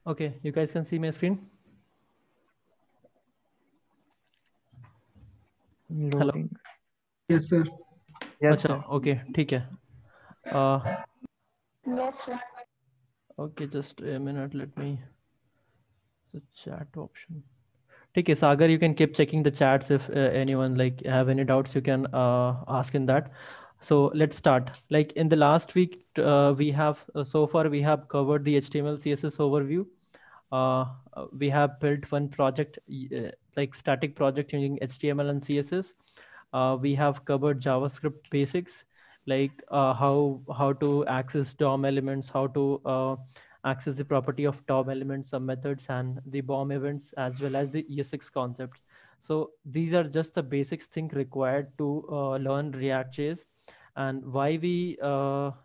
Okay, you guys can see my screen. Hello. Loading. Yes, sir. Yes, अच्छा, sir. okay, ठीक है. Uh, Yes, sir. okay, just a minute. Let me the chat option. Okay, Sagar, you can keep checking the chats if anyone like have any doubts. You can ask in that. So let's start. Like in the last week, we have so far we have covered the HTML CSS overview. We have built one project, like static project using HTML and CSS. We have covered JavaScript basics, like how to access DOM elements, how to access the property of DOM elements, some methods, and the BOM events, as well as the ES6 concepts. So these are just the basics thing required to learn React.js, and why we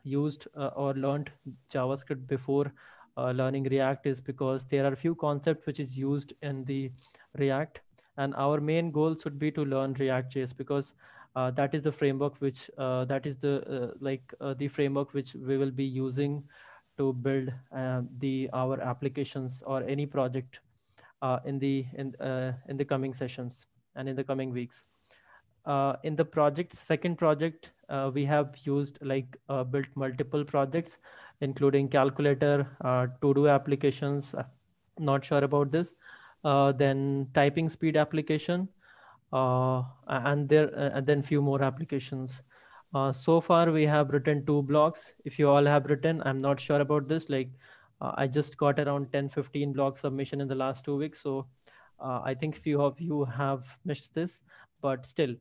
used or learned JavaScript before learning React is because there are a few concepts which is used in the React, and our main goal should be to learn React.js because that is the framework which that is the framework which we will be using to build the our applications or any project in the coming sessions and in the coming weeks. In the project second project, we have used built multiple projects including calculator, to do applications, not sure about this, then typing speed application, and then few more applications. So far we have written 2 blogs. If you all have written, I'm not sure about this, I just got around 10-15 blog submission in the last 2 weeks, so I think few of you have missed this, but still,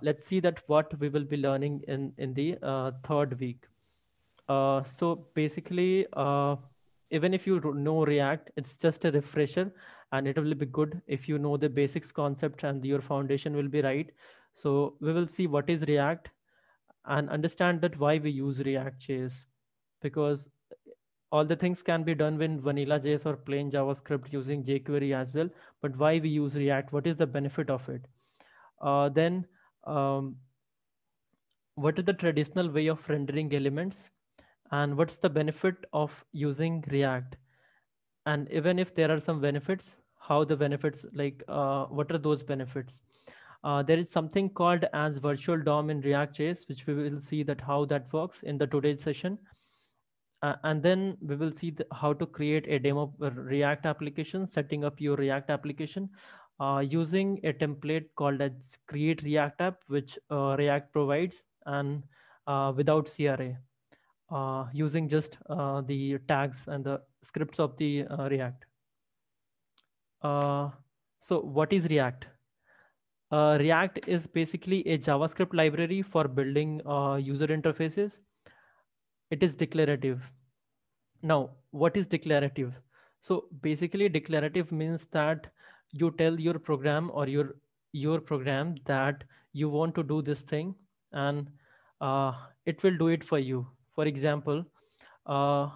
let's see that what we will be learning in the third week. So basically, even if you know React, it's just a refresher, and it will be good if you know the basics concept and your foundation will be right. So we will see what is React and understand that why we use React.js, because all the things can be done with vanilla JS or plain JavaScript using jQuery as well. But why we use React? What is the benefit of it? Then um, what is the traditional way of rendering elements, and what's the benefit of using React? And even if there are some benefits, how the benefits, what are those benefits? There is something called as virtual DOM in React.js, which we will see that how that works in the today's session. And then we will see how to create a demo React application, setting up your React application using a template called as Create React App, which React provides, and without CRA, using just the tags and the scripts of the React. So what is React? React is basically a JavaScript library for building user interfaces. It is declarative. Now, what is declarative? So basically, declarative means that you tell your program or your program that you want to do this thing, and it will do it for you. For example, uh,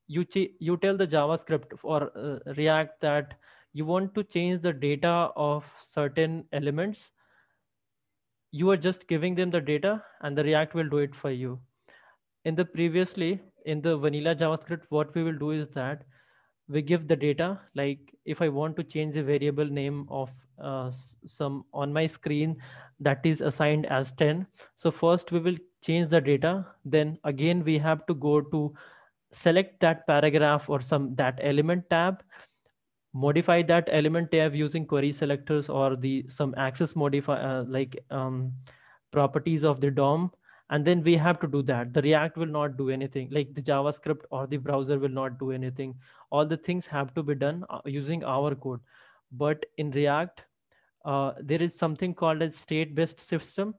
you tell the JavaScript or React that you want to change the data of certain elements. You are just giving them the data, and the React will do it for you. In the vanilla JavaScript, what we will do is that we give the data. Like if I want to change the variable name of some on my screen that is assigned as 10, so first we will change the data, then again we have to go to select that paragraph or some that element tab, modify that element tab using query selectors or the some access modify properties of the DOM, and then we have to do that. The React will not do anything, like the JavaScript or the browser will not do anything. All the things have to be done using our code. But in React, there is something called a state-based system.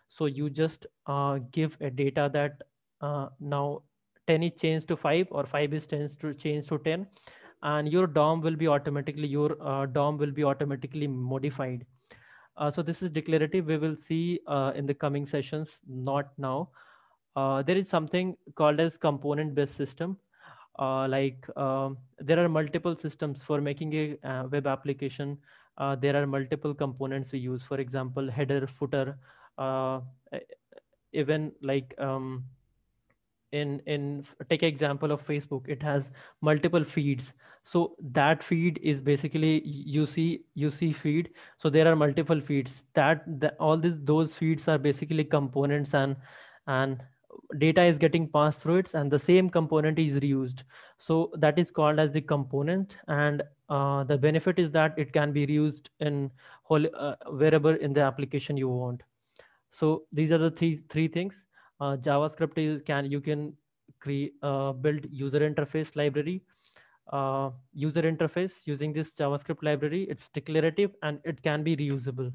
So you just give a data that now 10 is changed to 5 or 5 is changed to 10, and your DOM will be automatically modified. So this is declarative. We will see in the coming sessions, not now. There is something called as component-based system. There are multiple systems for making a web application. There are multiple components we use. For example, header, footer, uh, e- even take example of Facebook. It has multiple feeds. So that feed is basically, you see feed. So there are multiple feeds, all those feeds are basically components, and data is getting passed through it, and the same component is reused. So that is called as the component. And the benefit is that it can be reused in wherever in the application you want. So these are the three things. JavaScript is can you can create build user interface library, user interface using this JavaScript library. It's declarative and it can be reusable.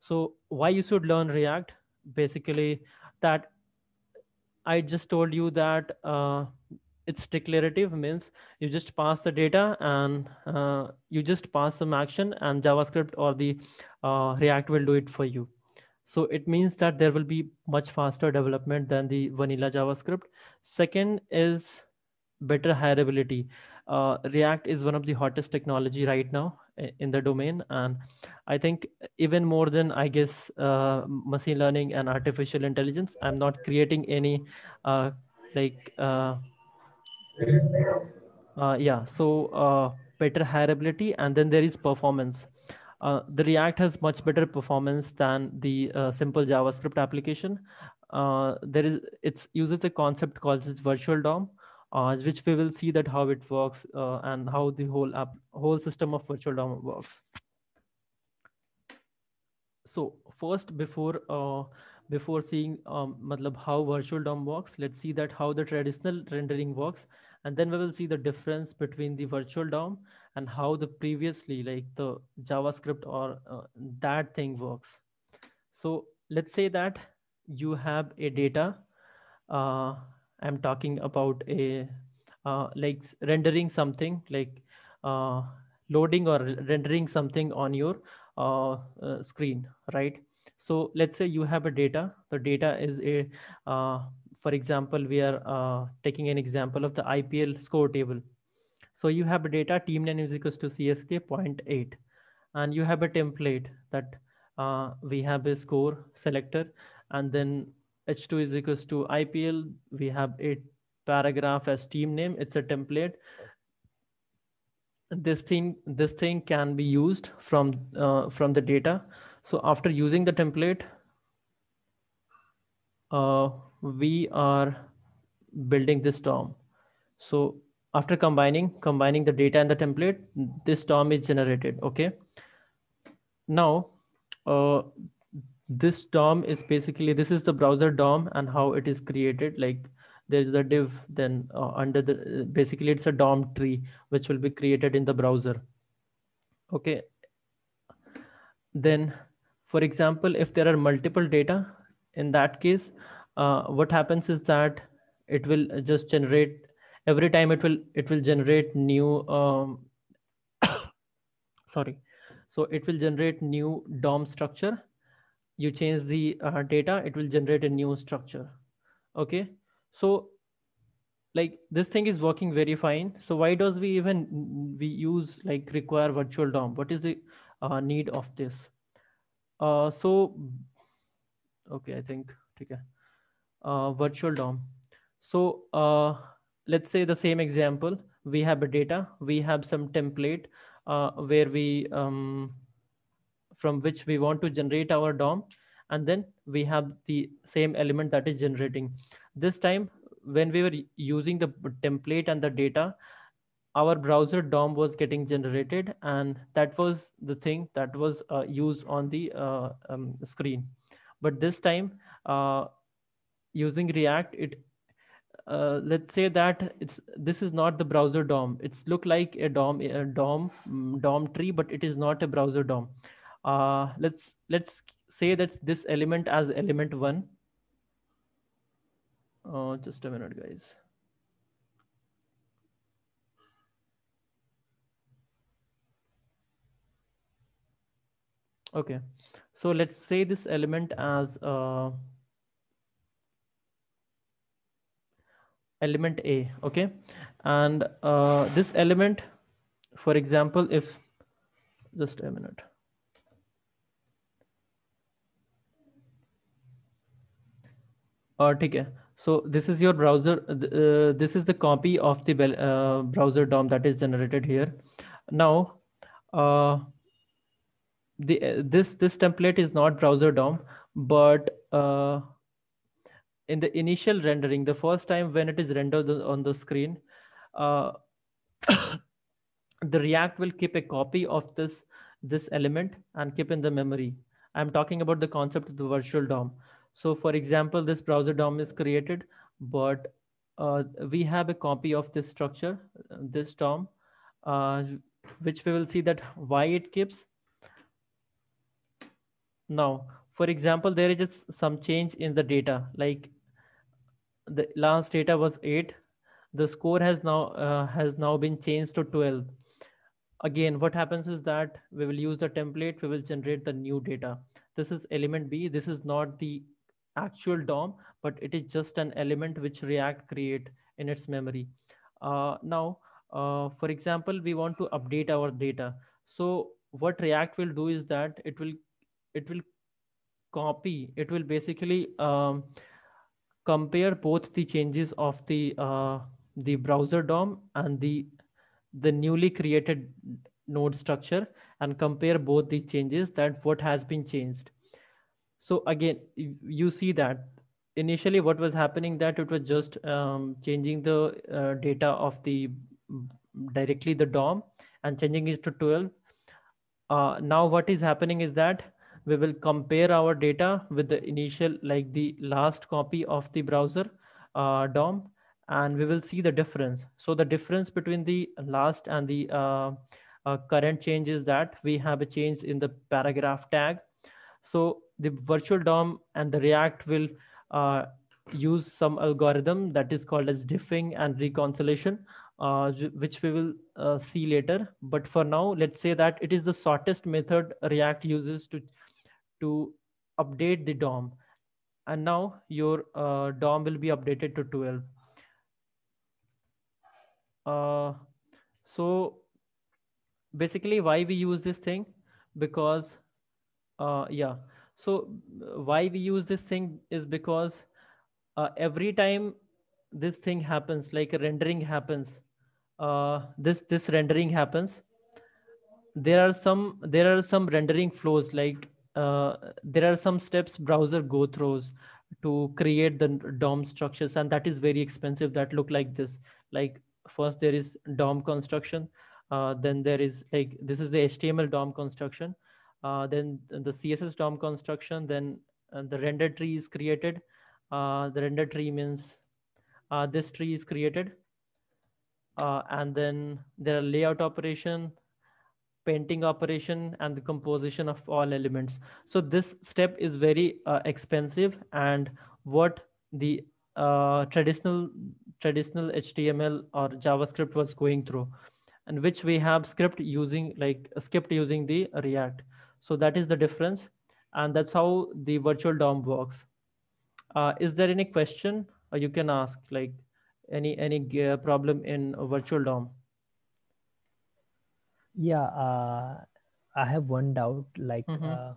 So why you should learn React? Basically, that I just told you that it's declarative, means you just pass the data, and you just pass some action, and JavaScript or the React will do it for you. So it means that there will be much faster development than the vanilla JavaScript. Second is better hireability. React is one of the hottest technology right now in the domain, and I think even more than, I guess, machine learning and artificial intelligence. I'm not creating any uh, like yeah. So better hireability, and then there is performance. The React has much better performance than the simple JavaScript application. There is It uses a concept called as virtual DOM, which we will see that how it works, and how the whole system of virtual DOM works. So first, before seeing matlab how virtual DOM works, let's see that how the traditional rendering works, and then we will see the difference between the virtual DOM and how the previously, like the JavaScript or that thing works. So let's say that you have a data. uh, I'm talking about a rendering something, like uh, loading or rendering something on your screen, right? So let's say you have a data. The data is a for example, we are taking an example of the IPL score table. So you have a data, team name is equals to CSK point 0.8, and you have a template that we have a score selector, and then H2 is equals to IPL. We have a paragraph as team name. It's a template. This thing can be used from the data. So after using the template, we are building this DOM. So after combining the data and the template, this DOM is generated. Okay. Now, this DOM is basically, this is the browser DOM and how it is created. Like there's a div, then under the basically it's a DOM tree which will be created in the browser. Okay. Then, for example, if there are multiple data, in that case, what happens is that it will just generate every time. It will generate new sorry. So it will generate new DOM structure. You change the data, it will generate a new structure. Okay. So like this thing is working very fine. So why does we use like require virtual DOM? What is the need of this? So okay, I think okay. Virtual DOM. So let's say the same example. We have a data, we have some template where we from which we want to generate our DOM, and then we have the same element that is generating. This time, when we were using the template and the data, our browser DOM was getting generated, and that was the thing that was used on the screen. But this time, using React, it let's say that this is not the browser DOM. It's look like a DOM tree, but it is not a browser DOM. Let's say that this element as element one. Just a minute, guys. Okay, so let's say this element as element A. Okay, and this element, for example, if just a minute. ठीक है. So this is your browser. This is the copy of the browser DOM that is generated here. Now, uh, this template is not browser DOM, but in the initial rendering, the first time when it is rendered on the screen, uh, the React will keep a copy of this element and keep in the memory. I'm talking about the concept of the virtual DOM. So for example, this browser DOM is created, but we have a copy of this structure, this DOM, uh, which we will see that why it keeps. Now, for example, there is just some change in the data, like the last data was 8, the score has now been changed to 12. Again, what happens is that we will use the template, we will generate the new data. This is element B, this is not the actual DOM, but it is just an element which React create in its memory. Now, for example, we want to update our data. So what React will do is that it will copy, it will basically compare both the changes of the browser DOM and the newly created node structure, and compare both these changes, that what has been changed. So again, you see that initially what was happening, that it was just changing the data of the directly the DOM and changing it to 12. Now what is happening is that we will compare our data with the initial, like the last copy of the browser DOM, and we will see the difference. So the difference between the last and the current change is that we have a change in the paragraph tag. So the virtual DOM and the React will uh, use some algorithm that is called as diffing and reconciliation, which we will see later. But for now, let's say that it is the shortest method React uses to update the DOM. And now your DOM will be updated to 12. Uh, so basically, why we use this thing? Because yeah. So why we use this thing is because every time this thing happens, like a rendering happens, this rendering happens, there are some rendering flows, like there are some steps browser go throughs to create the DOM structures, and that is very expensive, that look like this. Like first there is DOM construction, then there is, like, this is the HTML DOM construction, then the CSS DOM construction, then the render tree is created. The render tree means this tree is created, and then there are layout operation, painting operation, and the composition of all elements. So this step is very expensive, and what the traditional HTML or JavaScript was going through, and which we have skipped using the React. So that is the difference, and that's how the virtual DOM works. Is there any question you can ask, like any problem in a virtual DOM? Yeah, I have one doubt, like Mm-hmm.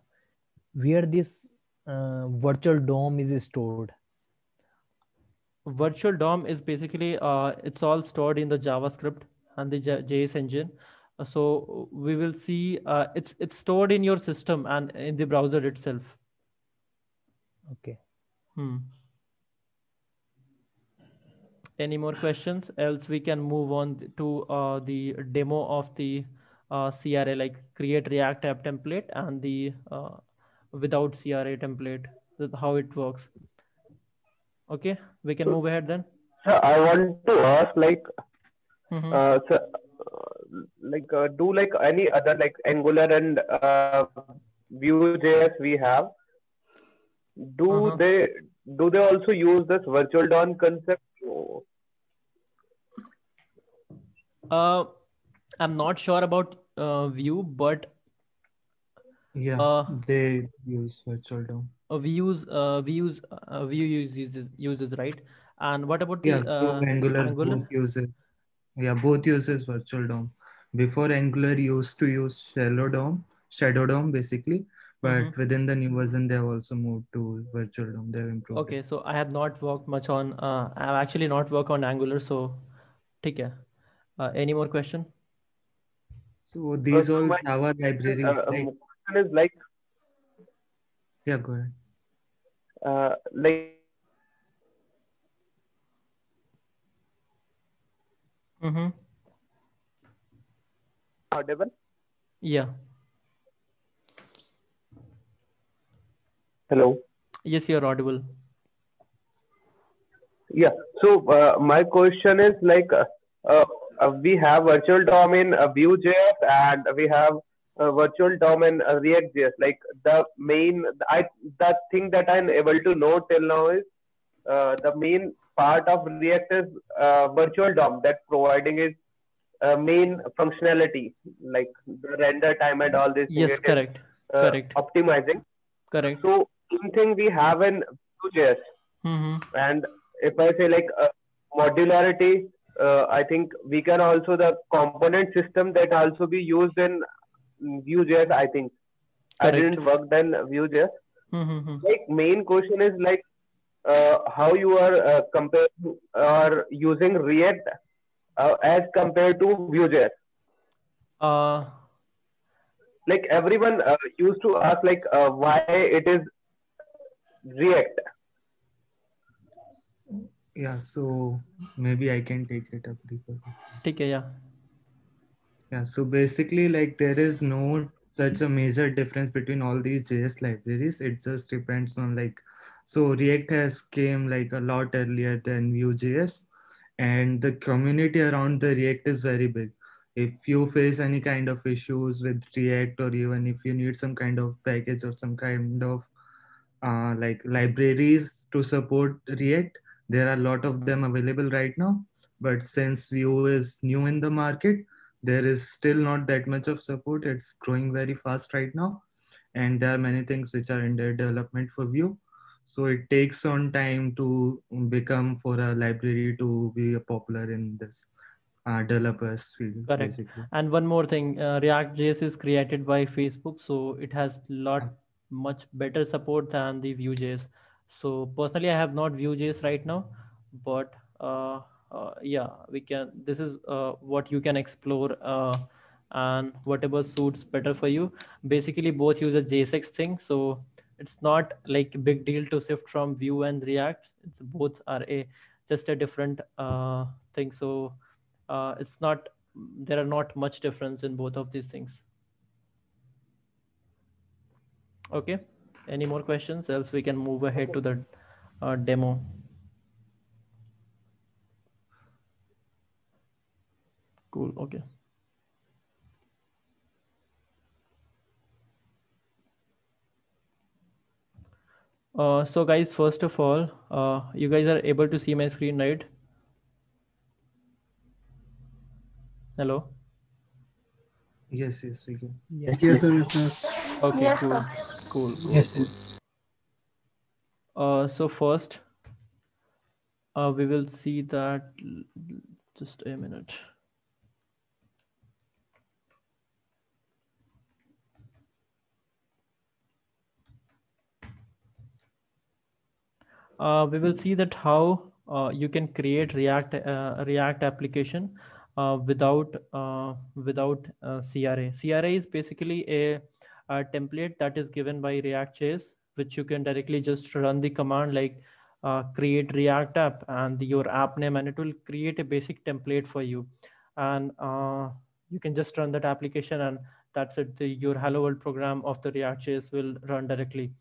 where this virtual DOM is stored. Virtual DOM is basically it's all stored in the JavaScript and the JS engine. So we will see it's stored in your system and in the browser itself. Okay. Hmm. Any more questions? Else we can move on to the demo of the CRA, like create React app template, and the without CRA template, how it works. Okay, we can So, move ahead then. sir, I want to ask, Mm-hmm. sir, do like any other like Angular and Vue.js we have, do Uh-huh. they do they also use this virtual DOM concept? Oh, Uh, I'm not sure about Vue, but Yeah, uh, they use virtual DOM. Vue uses, right. And what about Yeah, the Vue, Angular Angular? both uses. Yeah, both uses virtual DOM. Before Angular used to use Shadow DOM basically, Mm-hmm. but within the new version, they have also moved to Virtual DOM. They have improved Okay, it. so I have not worked much on. I've actually not worked on Angular, so ठीक है. Any more question? So these So all my Java libraries, like, question is like, yeah, go ahead. like Mm-hmm. audible. Yeah. Hello. Yes, you're audible. Yeah. So my question is like, we have virtual DOM in Vue.js and we have virtual DOM in React.js. Like the thing that I'm able to know till now is the main part of React is virtual DOM that's providing its main functionality, like the render time and all these things. Yes, It is correct. Correct. optimizing. Correct. So same thing we have in Vue.js. Mm-hmm. And if I say like modularity, I think we can also the component system that also be used in Vue.js. I think I Correct. didn't work then Vue.js. Mm-hmm. Like main question is like how you are comparing or using React as compared to Vue.js. Uh, Like everyone used to ask like why it is React. Yeah, so maybe I can take it up, Deepak. ठीक है, yeah. Yeah, so basically, like, there is no such a major difference between all these JS libraries. It just depends on, like, so React has came like a lot earlier than Vue.js, and the community around the React is very big. If you face any kind of issues with React, or even if you need some kind of package or some kind of like libraries to support React, there are a lot of them available right now. But since Vue is new in the market, there is still not that much of support. It's growing very fast right now, and there are many things which are under development for Vue. So it takes some time to become for a library to be popular in this developers field, Correct. basically. And one more thing, React.js is created by Facebook, so it has lot much better support than the Vue.js. So personally, I have not Vue.js right now, but yeah, we can. This is what you can explore, and whatever suits better for you. Basically, both use a JSX thing, so it's not like a big deal to shift from Vue and React. It's both are a just a different thing. So it's not there are not much difference in both of these things. Okay, any more questions? Else we can move ahead to the demo. Cool. Okay. So guys, first of all, you guys are able to see my screen, right? Hello. Yes, we can. Yes. Yes, sir. Yes, sir. Okay, Yes, cool. sir. Yes. Cool. So first, we will see that. Just a minute. We will see that how you can create React application without CRA. CRA is basically a template that is given by React.js, which you can directly just run the command like create React app and your app name, and it will create a basic template for you, and you can just run that application, and that's it. Your Hello World program of the React.js will run directly.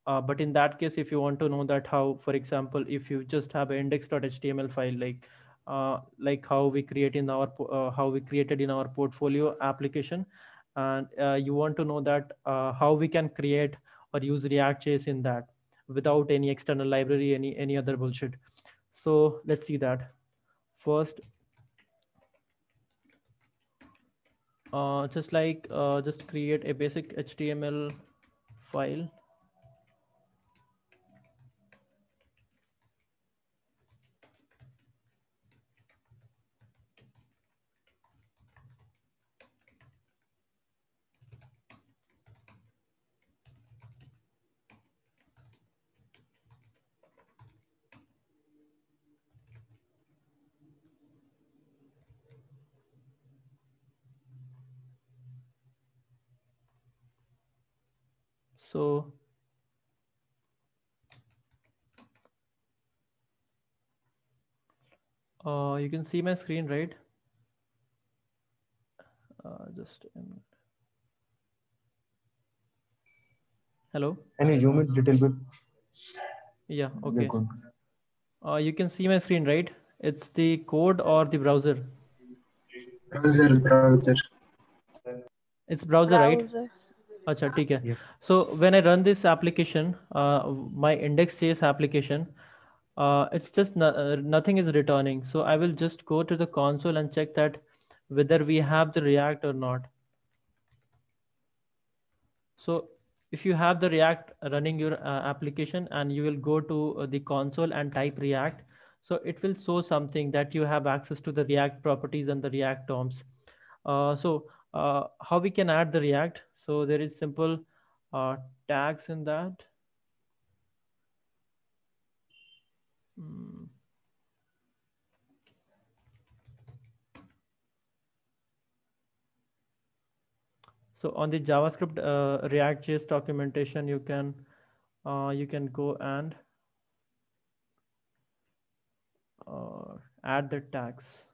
But in that case, if you want to know that how, for example, if you just have an index.html file, like how we create in our how we created in our portfolio application, and you want to know that how we can create or use React.js in that without any external library, any other bullshit. So let's see that first. Just create a basic HTML file. So you can see my screen, right? Just a minute. Hello. Can you zoom it little bit? Yeah. Yeah, Okay. good. You can see my screen, right? It's the code or the browser? Browser. It's browser, right? Browser. Acha, ठीक है. Yep. So when I run this application, my index.js application, it's just nothing is returning. So I will just go to the console and check that whether we have the React or not. So if you have the React running your application and you will go to the console and type React, so it will show something that you have access to the React properties and the React DOMs. How we can add the React? So there is simple tags in that. Mm. So on the JavaScript React.js documentation, you can go and add the tags.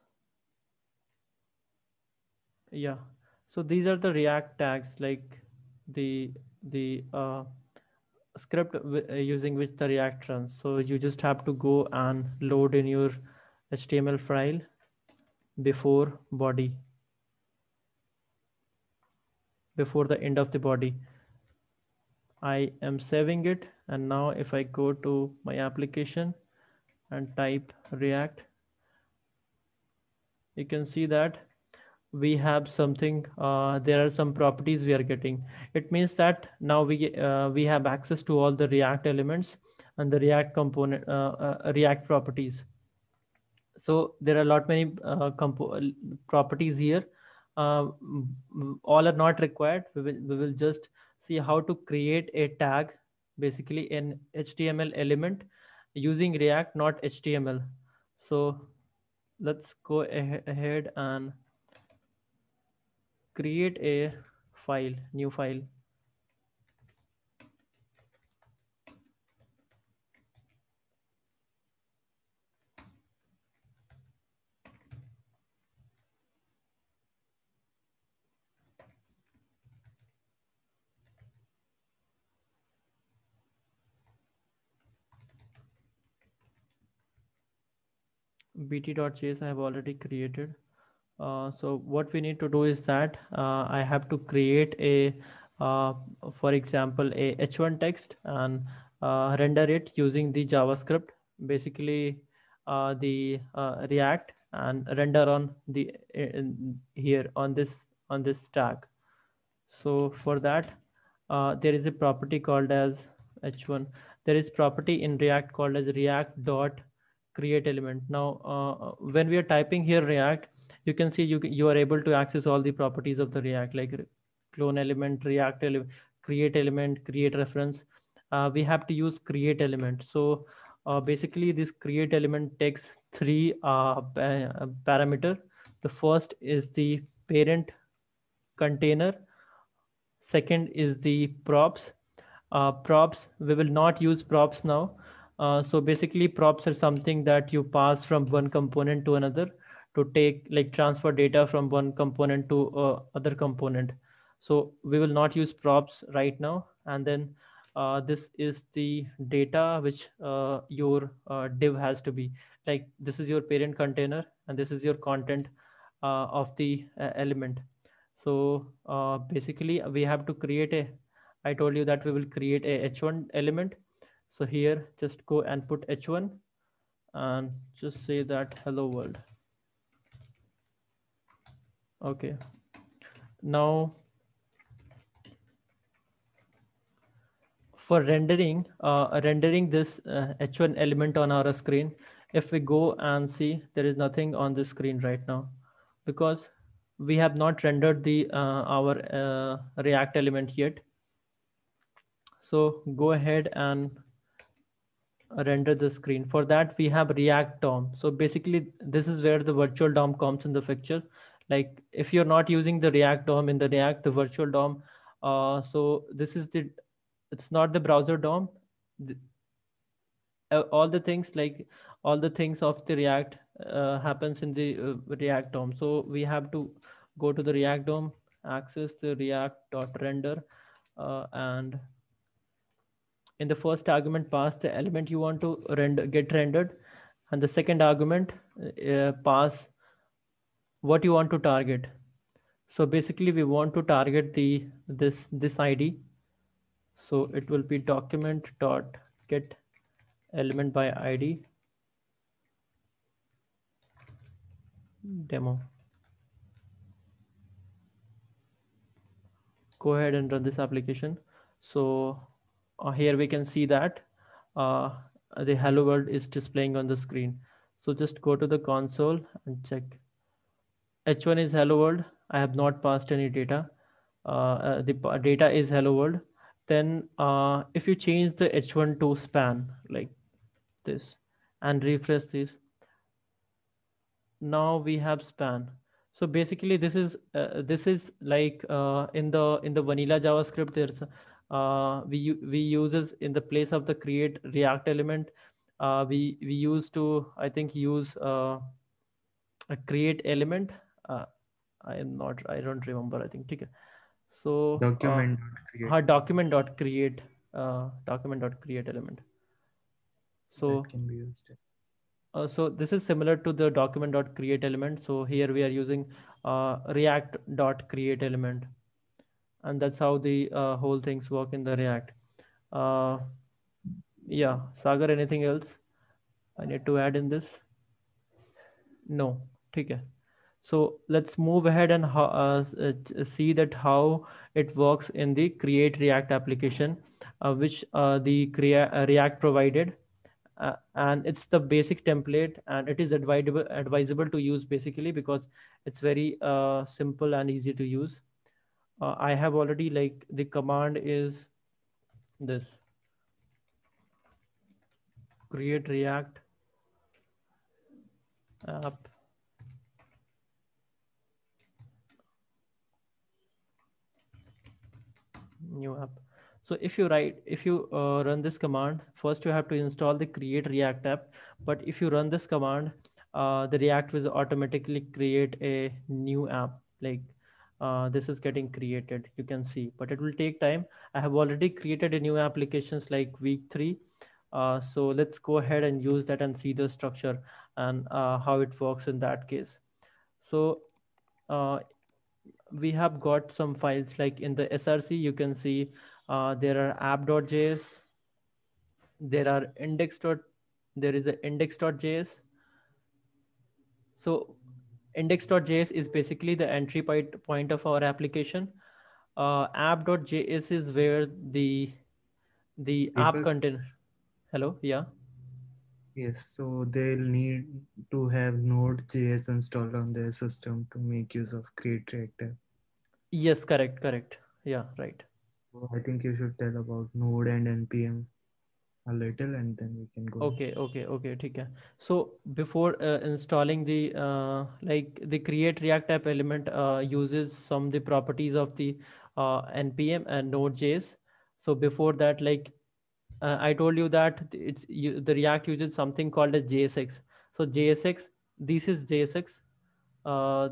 Yeah. So these are the React tags, like the script using which the React runs. So you just have to go and load in your HTML file before body, before the end of the body. I am saving it, and now if I go to my application and type React, you can see that we have something. There are some properties we are getting. It means that now we have access to all the React elements and the React component, React properties. So there are a lot many properties here. All are not required. We will just see how to create a tag, basically an HTML element using React, not HTML. So let's go ahead and create a file, new file. bt.js I have already created. So what we need to do is that I have to create a, for example, a h1 text and render it using the JavaScript, basically the React, and render on the here on this tag. So for that, there is a property called as h1. There is property in React called as React dot create element. Now, when we are typing here React, you can see you are able to access all the properties of the React, like clone element, React element, create element, create reference. We have to use create element. So basically, this create element takes three parameter. The first is the parent container. Second is the props. Props, we will not use props now. So basically props are something that you pass from one component to another to take, like, transfer data from one component to other component. So we will not use props right now. And then this is the data which your div has to be. Like, this is your parent container and this is your content of the element. So basically we have to create a, I told you that we will create a h1 element. So here just go and put h1 and just say that hello world. Okay. Now for rendering this h1 element on our screen, if we go and see, there is nothing on the screen right now because we have not rendered the our React element yet. So go ahead and render the screen. For that we have React DOM. So basically this is where the virtual DOM comes in the picture. Like, if you're not using the React DOM in the React, the virtual DOM, so this is the It's not the browser DOM. The, all the things like all the things of the React happens in the React DOM. So we have to go to the React DOM, access the React.render, and in the first argument pass the element you want to get rendered, and the second argument pass what you want to target. So basically we want to target the this ID. So it will be document dot get element by ID demo. Go ahead and run this application. So here we can see that uh, the hello world is displaying on the screen. So just go to the console and check. H1 is hello world. I have not passed any data. The data is hello world. Then if you change the H1 to span like this and refresh this, now we have span. So basically this is like in the vanilla JavaScript there's we uses in the place of the create React element, we used to I think use a create element. uh, I don't remember, I think okay. So Document create. document dot create element. So That can be used. so this is similar to the document.create element. So here we are using react.create element, and that's how the whole things work in the React. Uh, yeah, Sagar, anything else I need to add in this? No, okay. So let's move ahead and see that how it works in the create React application, which the React provided. And it's the basic template, and it is advisable to use basically because it's very simple and easy to use. I have already like the command is this create React app new app. So if you run this command, first you have to install the create React app. But if you run this command, the React will automatically create a new app. Like this is getting created, you can see, but it will take time. I have already created a new applications like week 3. So let's go ahead and use that and see the structure and how it works in that case. So uh, we have got some files like in the src you can see there are app.js, there are there is a index.js. So index.js is basically the entry point of our application. App.js is where the app People, content. Hello, yeah. yes, so they'll need to have Node.js installed on their system to make use of Create React App. Yes, correct, yeah, right. So I think you should tell about Node and NPM a little, and then we can go. Okay, ठीक है. So before installing the like the create React app element uses some the properties of the npm and Node.js. So before that, like I told you that the React uses something called as JSX. So JSX, this is JSX. Uh,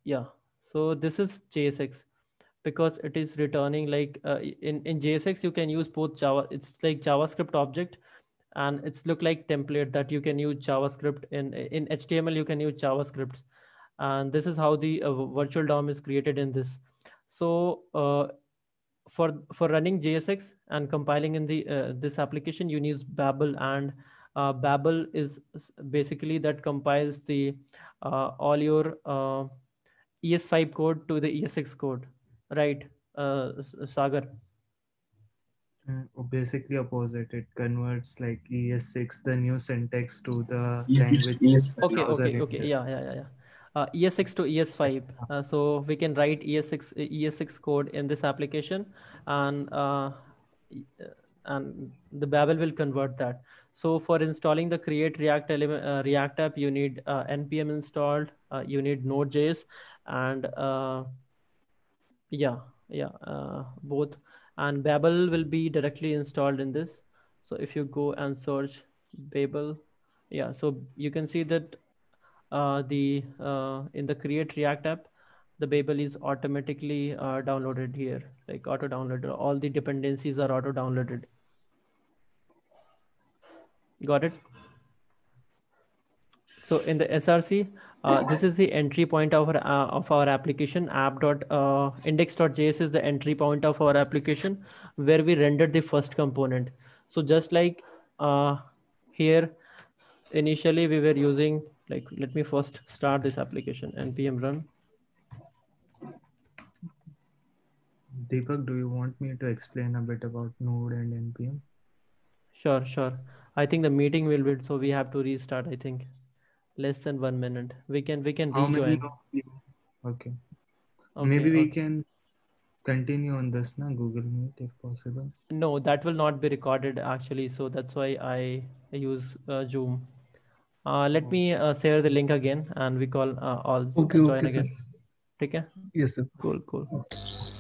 yeah. So this is JSX because it is returning like in JSX you can use both Java. It's like JavaScript object, and it's look like template that you can use JavaScript in HTML. You can use JavaScripts, and this is how the virtual DOM is created in this. So for running JSX and compiling in the this application, you use Babel, and Babel is basically that compiles the all your ES5 code to the ES6 code, right, Sagar? Basically opposite. It converts like ES6, the new syntax, to the ES6 language to ES5. Okay, browser. yeah. ES6 to ES5. So we can write ES6 code in this application, and and the Babel will convert that. So for installing the create React element React app, you need npm installed. You need Node.js, and yeah, both. and Babel will be directly installed in this. So if you go and search Babel, yeah, so you can see that in the Create React app, the Babel is automatically downloaded here, like auto downloaded. All the dependencies are auto downloaded. Got it? So in the SRC, this is the entry point of our application. Index.js is the entry point of our application where we rendered the first component. So just like here, initially we were using, like, let me first start this application, npm run. Deepak, do you want me to explain a bit about Node and NPM? Sure. I think the meeting will be, so we have to restart. I think less than 1 minute. We can How many rejoin. of you? Okay. Okay, Maybe we okay. can continue on this na Google Meet if possible. No, that will not be recorded actually. So that's why I use Zoom. Let me share the link again and we call all Okay, join okay, sir. again. Okay? Yes, sir. Cool. Okay.